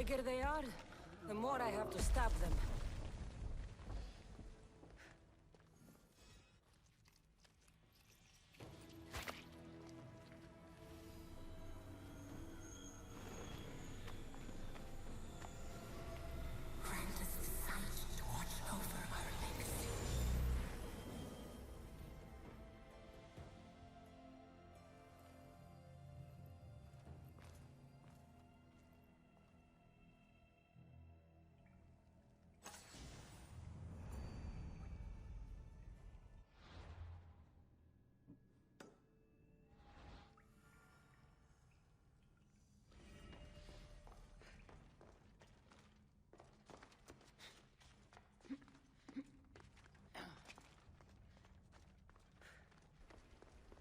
bigger they are, the more I have to stop them.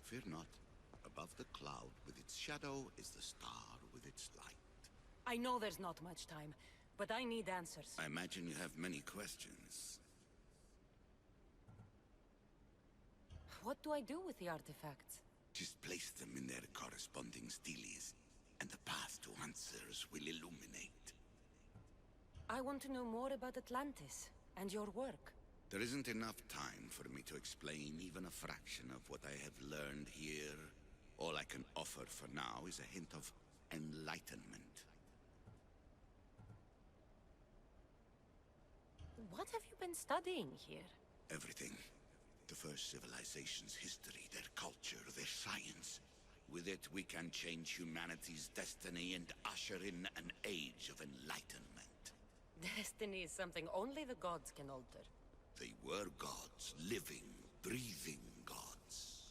Fear not. Above the cloud with its shadow is the star with its light. I know there's not much time, but I need answers. I imagine you have many questions. What do I do with the artifacts? Just place them in their corresponding steles, and the path to answers will illuminate. I want to know more about Atlantis and your work. There isn't enough time for me to explain even a fraction of what I have learned here. All I can offer for now is a hint of enlightenment. What have you been studying here? Everything. The first civilization's history, their culture, their science. With it, we can change humanity's destiny and usher in an age of enlightenment. Destiny is something only the gods can alter. They were gods, living, breathing gods.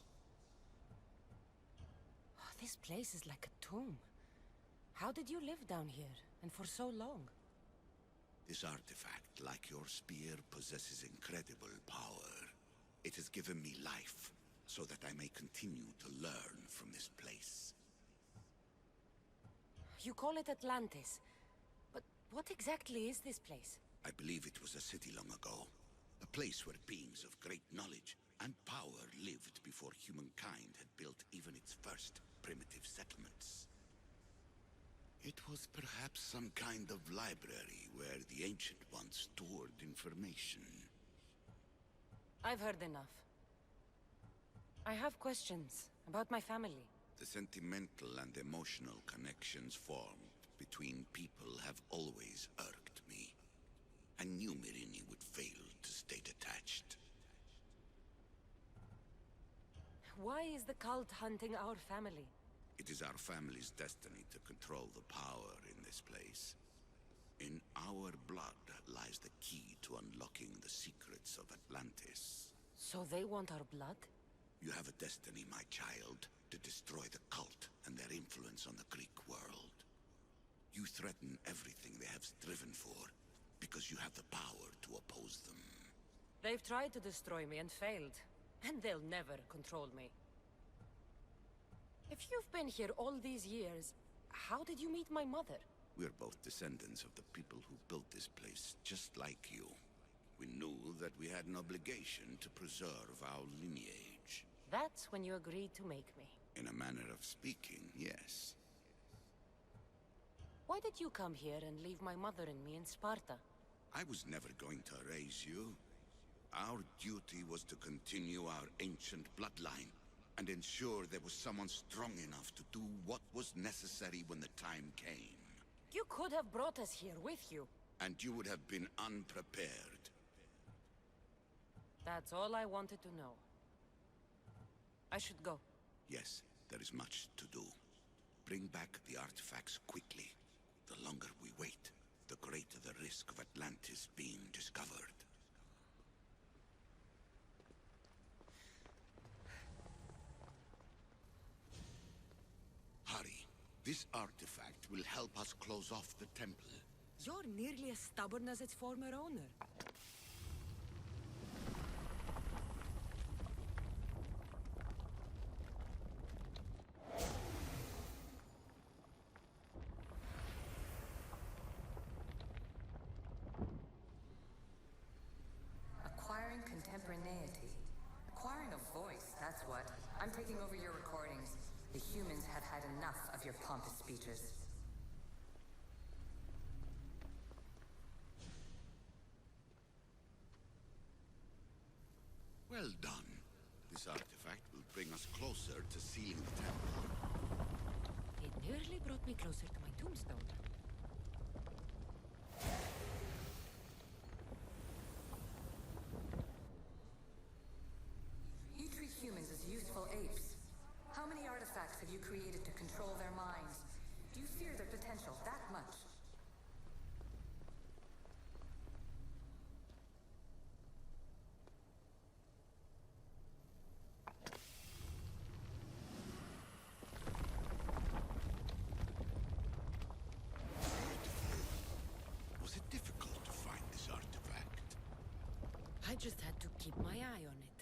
Oh, this place is like a tomb. How did you live down here, and for so long? This artifact, like your spear, possesses incredible power. It has given me life, so that I may continue to learn from this place. You call it Atlantis, but what exactly is this place? I believe it was a city long ago. A place where beings of great knowledge and power lived before humankind had built even its first primitive settlements. It was perhaps some kind of library where the Ancient Ones stored information. I've heard enough. I have questions about my family. The sentimental and emotional connections formed between people have always irked me. I knew Myrini would fail to stay detached. Why is the cult hunting our family? It is our family's destiny to control the power in this place. In our blood lies the key to unlocking the secrets of Atlantis. So they want our blood? You have a destiny, my child, to destroy the cult and their influence on the Greek world. You threaten everything they have striven for, because you have the power to oppose them. They've tried to destroy me and failed, and they'll never control me. If you've been here all these years, how did you meet my mother? We're both descendants of the people who built this place, just like you. We knew that we had an obligation to preserve our lineage. That's when you agreed to make me. In a manner of speaking, yes. Why did you come here and leave my mother and me in Sparta? I was never going to raise you. Our duty was to continue our ancient bloodline and ensure there was someone strong enough to do what was necessary when the time came. You could have brought us here with you. And you would have been unprepared. That's all I wanted to know. I should go. Yes, there is much to do. Bring back the artifacts quickly. The longer we wait, the greater the risk of Atlantis being discovered. Hurry. This artifact will help us close off the temple. You're nearly as stubborn as its former owner. Acquiring contemporaneity. Acquiring a voice, that's what. I'm taking over your recordings. The humans have had enough of your pompous speeches. Well done. This artifact will bring us closer to sealing the temple. It nearly brought me closer to my tombstone. You treat humans as useful apes. How many artifacts have you created to control their minds? Do you fear their potential that much? Was it difficult to find this artifact? I just had to keep my eye on it.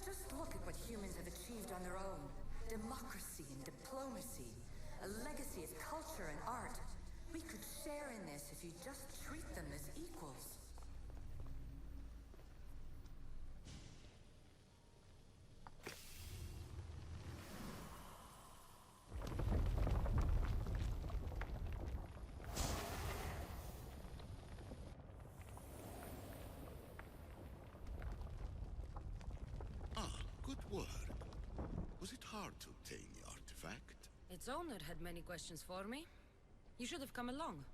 Just look at what humans have achieved on their own. Democracy and diplomacy. A legacy of culture and art. We could share in this if you just treat them as equals. Good work. Was it hard to obtain the artifact? Its owner had many questions for me. You should have come along.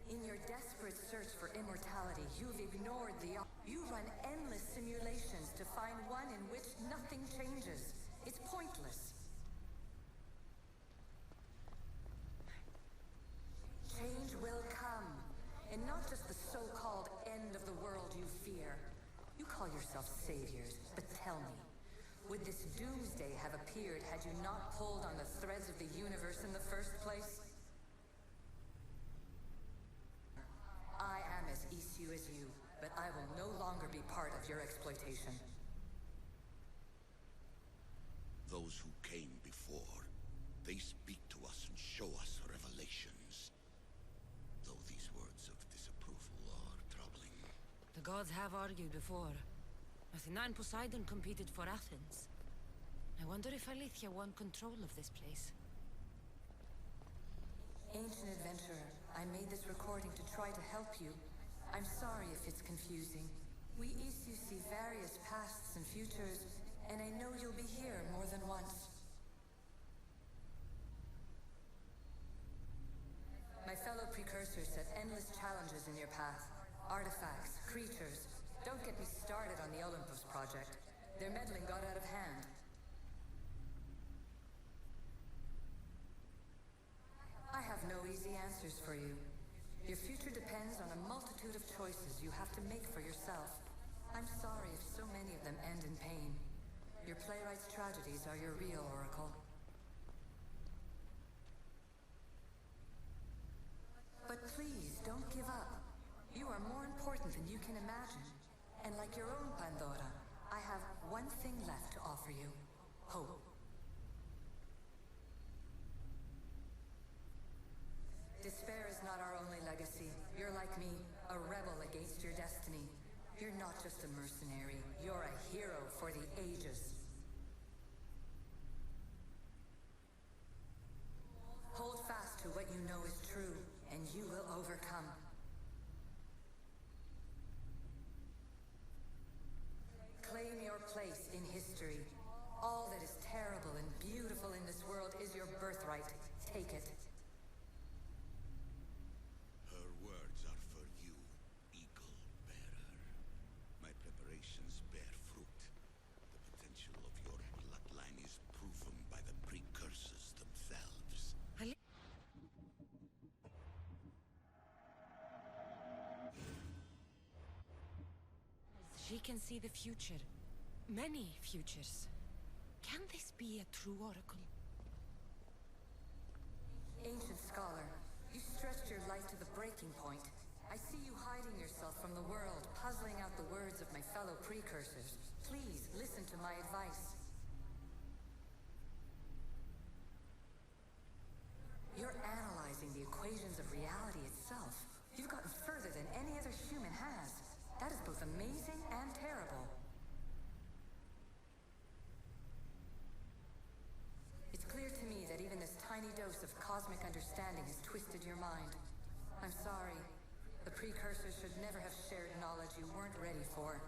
In your desperate search for immortality, you've ignored You run endless simulations to find one in which nothing changes. It's pointless. Change will come, and not just the so-called end of the world you fear. You call yourself saviors, but tell me, would this doomsday have appeared had you not pulled on the threads of the universe in the first place? I am as issue as you, but I will no longer be part of your exploitation. Those who came before, they speak to us and show us revelations. Though these words of disapproval are troubling. The gods have argued before. Athena and Poseidon competed for Athens. I wonder if Alethea won control of this place. Ancient adventurer, I made this recording to try to help you. I'm sorry if it's confusing. We issue see various pasts and futures, and I know you'll be here more than once. My fellow precursors set endless challenges in your path. Artifacts, creatures. Don't get me started on the Olympus project. Their meddling got out of hand. I have no easy answers for you. Your future depends on a multitude of choices you have to make for yourself. I'm sorry if so many of them end in pain. Your playwright's tragedies are your real oracle. But please, don't give up. You are more important than you can imagine. And like your own Pandora, I have one thing left to offer you. Hope. Despair is not our only legacy. You're like me, a rebel against your destiny. You're not just a mercenary, you're a hero for the ages. Hold fast to what you know is true, and you will overcome. Claim your place in history. All that is terrible and beautiful in this world is your birthright. Take it. Her words are for you, eagle bearer. My preparations bear fruit. The potential of your bloodline is proven by the precursors themselves. She can see the future. Many futures. Can this be a true oracle? Ancient scholar, you stretched your life to the breaking point. I see you hiding yourself from the world, puzzling out the words of my fellow precursors. Please, listen to my advice. You're analyzing the equations of reality itself. You've gotten further than any other human has. That is both amazing and terrible. It's clear to me that even this tiny dose of cosmic understanding has twisted your mind. I'm sorry, The precursors should never have shared knowledge you weren't ready for.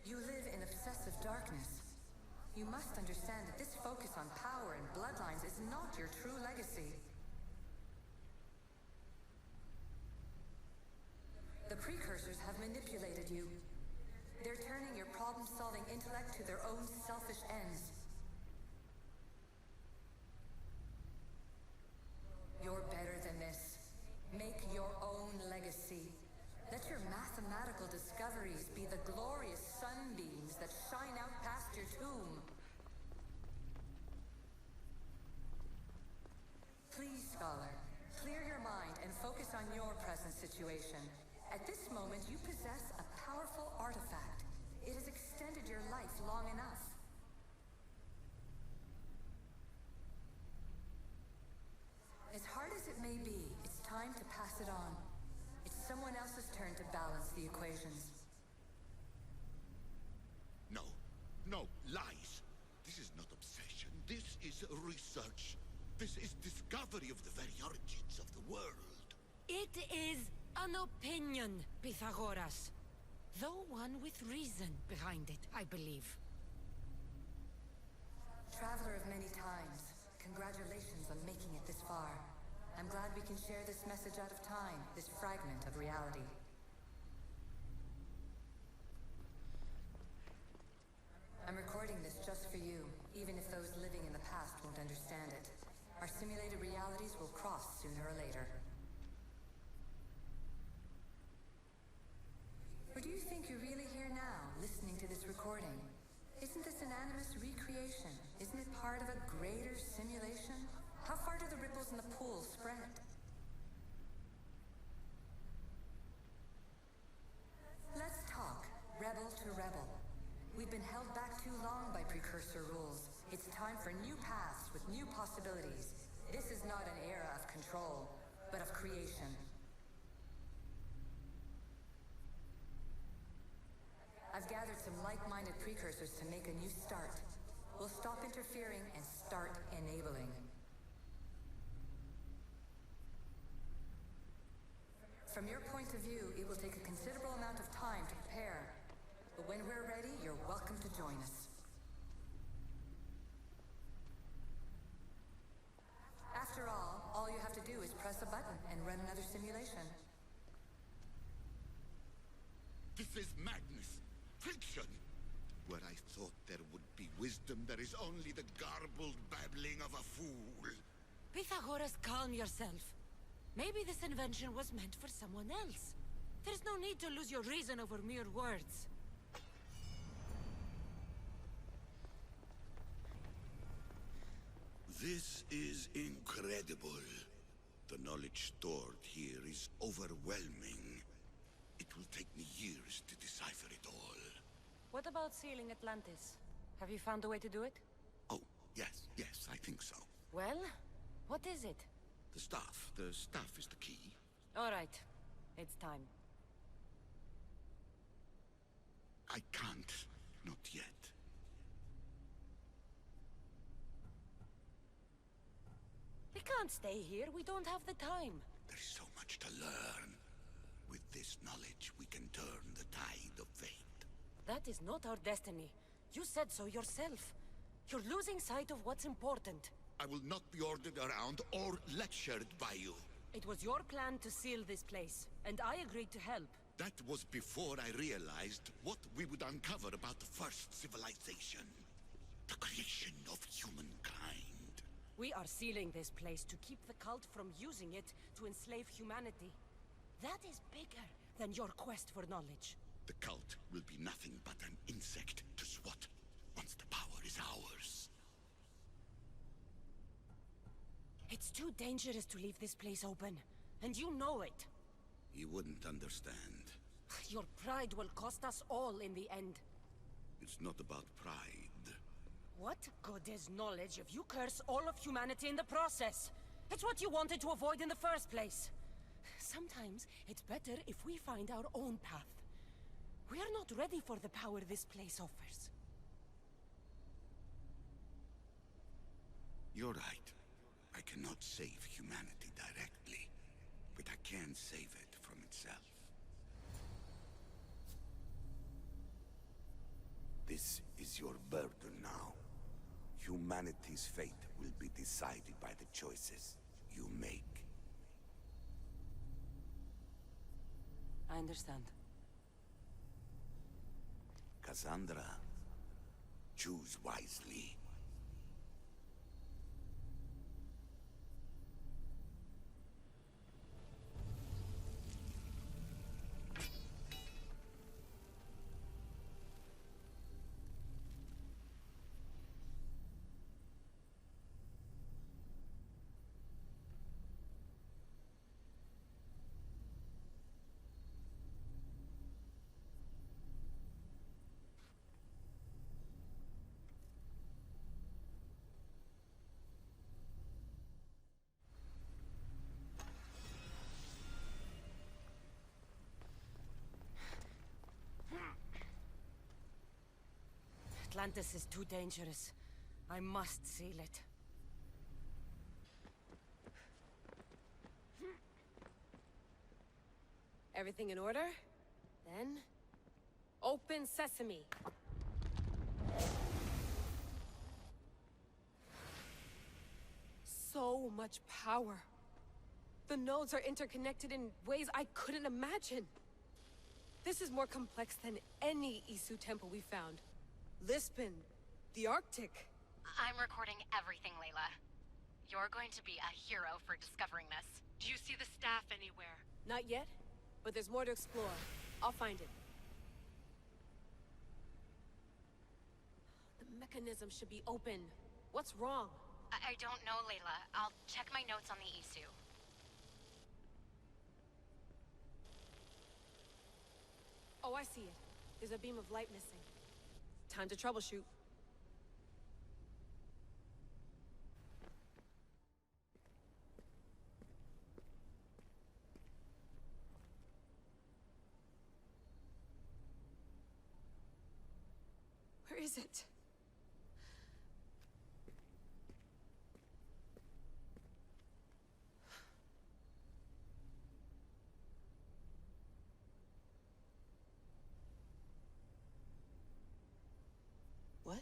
You live in obsessive darkness. You must understand that this focus on power and bloodlines is not your true legacy. The precursors have manipulated you. They're turning your problem-solving intellect to their own selfish ends. You're better than this. Make your own legacy. Let your mathematical discoveries be the glorious sunbeams that shine out past your tomb. Please, scholar, clear your mind and focus on your present situation. At this moment, you possess a powerful artifact. It has extended your life long enough. As hard as it may be, it's time to pass it on. It's someone else's turn to balance the equations. No, lies. This is not obsession. This is research. This is discovery of the very origins of the world. It is an opinion, Pythagoras. Though one with reason behind it, I believe. Traveler of many times, congratulations on making it this far. I'm glad we can share this message out of time, this fragment of reality. I'm recording this just for you, even if those living in the past won't understand it. Our simulated realities will cross sooner or later. Or do you think you're really here now, listening to this recording? Isn't this an animus recreation? Isn't it part of a greater simulation? How far do the ripples in the pool spread? Let's talk, rebel to rebel. We've been held back too long by precursor rules. It's time for new paths with new possibilities. This is not an era of control, but of creation. I've gathered some like-minded precursors to make a new start. We'll stop interfering and start enabling. From your point of view, it will take a considerable amount of time to prepare. But when we're ready, you're welcome to join us. After all you have to do is press a button and run another simulation. This is madness. Fiction. Where I thought there would be wisdom, there is only the garbled babbling of a fool. Pythagoras, calm yourself. Maybe this invention was meant for someone else. There's no need to lose your reason over mere words. This is incredible. The knowledge stored here is overwhelming. It will take me years to decipher it all. What about sealing Atlantis? Have you found a way to do it? Oh, yes, I think so. Well, what is it? The staff is the key. All right, it's time. I can't, not yet. We can't stay here, we don't have the time. There's so much to learn. With this knowledge, we can turn the tide of fate. That is not our destiny. You said so yourself. You're losing sight of what's important. I will not be ordered around or lectured by you. It was your plan to seal this place, and I agreed to help. That was before I realized what we would uncover about the first civilization. The creation of humankind. We are sealing this place to keep the cult from using it to enslave humanity. That is bigger than your quest for knowledge. The cult will be nothing but an insect to swat once the power is ours. It's too dangerous to leave this place open, and you know it. You wouldn't understand. Your pride will cost us all in the end. It's not about pride. What good is knowledge if you curse all of humanity in the process? It's what you wanted to avoid in the first place. Sometimes it's better if we find our own path. We are not ready for the power this place offers. You're right. I I cannot save humanity directly, but I can save it from itself. This is your burden now. Humanity's fate will be decided by the choices you make. I understand. Cassandra, choose wisely. Atlantis is too dangerous. I must seal it. Everything in order? Then, open sesame. So much power. The nodes are interconnected in ways I couldn't imagine. This is more complex than any Isu temple we found. Lisbon, the Arctic. I'm recording everything, Layla. You're going to be a hero for discovering this. Do you see the staff anywhere? Not yet, but there's more to explore. I'll find it. The mechanism should be open. What's wrong? I don't know, Layla. I'll check my notes on the Isu. Oh, I see it. There's a beam of light missing. Time to troubleshoot. Where is it? What?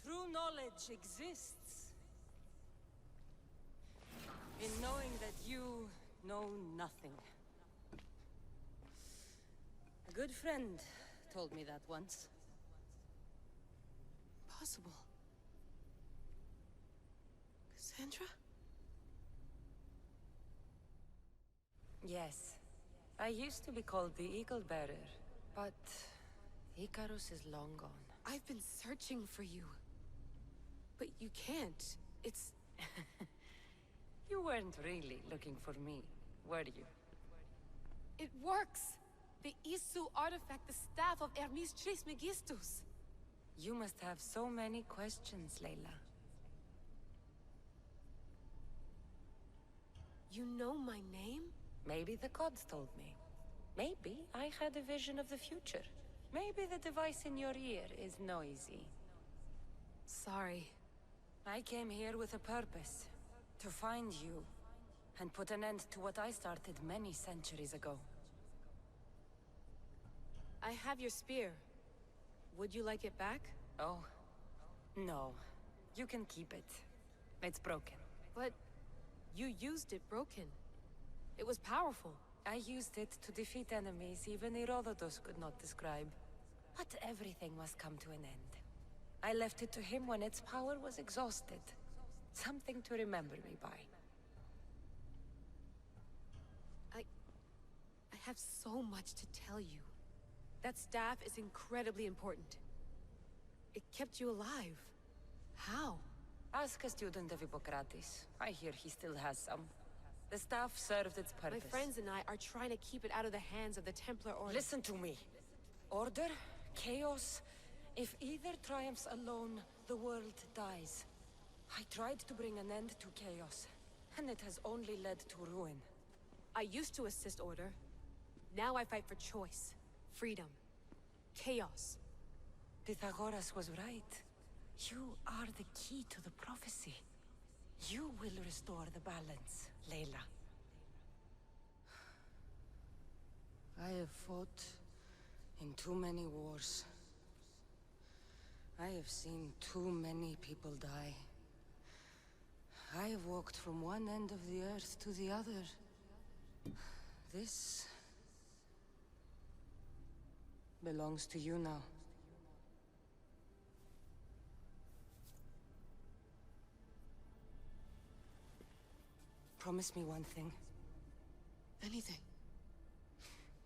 True knowledge exists in knowing that you know nothing. A good friend told me that once. Impossible. Cassandra? Yes. I used to be called the Eagle Bearer, but Icarus is long gone. I've been searching for you. But you can't. It's... You weren't really looking for me, were you? It works! The Isu artifact, the staff of Hermes Trismegistus. You must have so many questions, Layla. You know my name? Maybe the gods told me. Maybe I had a vision of the future. Maybe the device in your ear is noisy. Sorry. I came here with a purpose. To find you. And put an end to what I started many centuries ago. I have your spear. Would you like it back? Oh. No. You can keep it. It's broken. But you used it broken. It was powerful. I used it to defeat enemies even Herodotus could not describe. But everything must come to an end. I left it to him when its power was exhausted. Something to remember me by. I have so much to tell you. That staff is incredibly important. It kept you alive. How? Ask a student of Hippocrates. I hear he still has some. The staff served its purpose. My friends and I are trying to keep it out of the hands of the Templar Order. Listen to me. Order, chaos. If either triumphs alone, the world dies. I tried to bring an end to chaos, and it has only led to ruin. I used to assist Order. Now I fight for choice, freedom, chaos. Pythagoras was right. You are the key to the prophecy. You will restore the balance, Layla. I have fought in too many wars. I have seen too many people die. I have walked from one end of the earth to the other. This belongs to you now. Promise me one thing. Anything.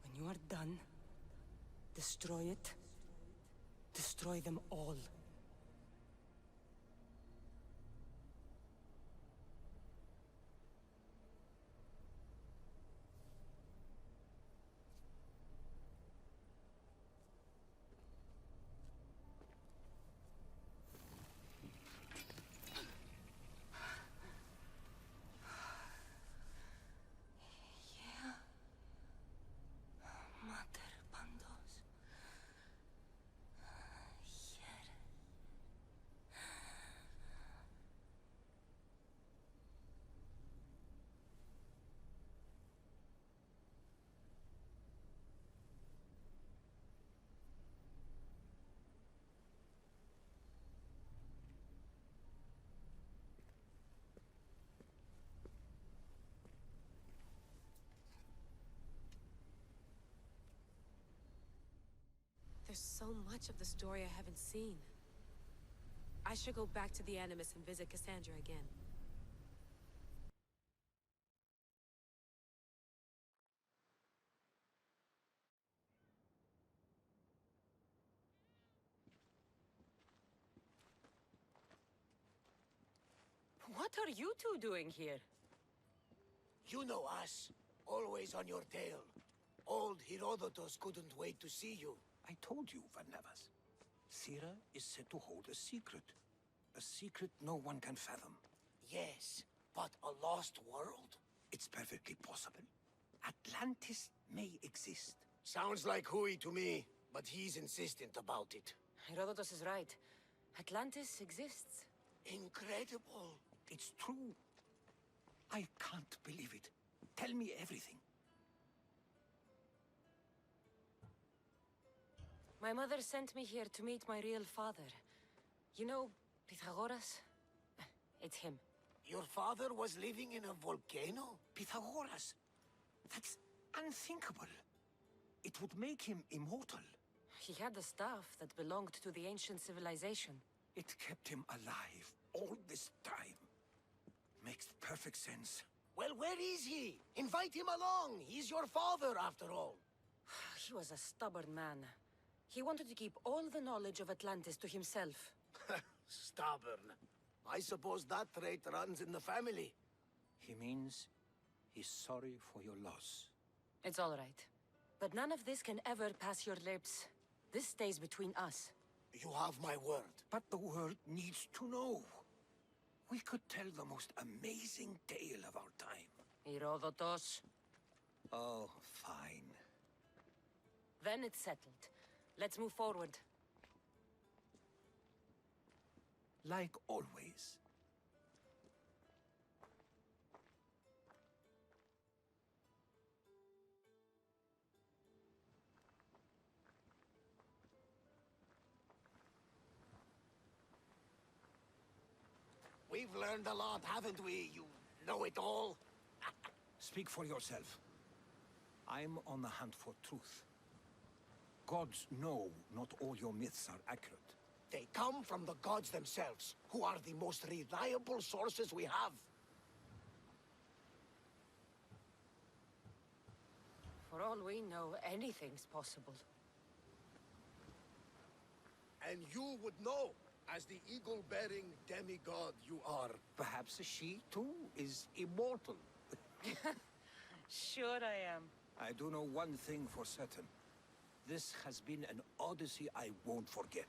When you are done, destroy it. Destroy them all. There's so much of the story I haven't seen. I should go back to the Animus and visit Cassandra again. What are you two doing here? You know us, always on your tail. Old Herodotus couldn't wait to see you. I told you, Varnavas. Sira is said to hold a secret. A secret no one can fathom. Yes, but a lost world? It's perfectly possible. Atlantis may exist. Sounds like Hui to me, but he's insistent about it. Herodotus is right. Atlantis exists. Incredible. It's true. I can't believe it. Tell me everything. My mother sent me here to meet my real father. You know, Pythagoras? It's him. Your father was living in a volcano? Pythagoras. That's unthinkable. It would make him immortal. He had the staff that belonged to the ancient civilization. It kept him alive all this time. Makes perfect sense. Well, where is he? Invite him along. He's your father, after all. He was a stubborn man. He wanted to keep all the knowledge of Atlantis to himself. Stubborn. I suppose that trait runs in the family. He means he's sorry for your loss. It's all right. But none of this can ever pass your lips. This stays between us. You have my word. But the world needs to know. We could tell the most amazing tale of our time. Herodotus. Oh, fine. Then it's settled. Let's move forward. Like always. We've learned a lot, haven't we? You know it all. Speak for yourself. I'm on the hunt for truth. Gods know not all your myths are accurate. They come from the gods themselves, who are the most reliable sources we have. For all we know, anything's possible. And you would know, as the eagle-bearing demigod you are. Perhaps she, too, is immortal. Sure I am. I do know one thing for certain. This has been an Odyssey I won't forget.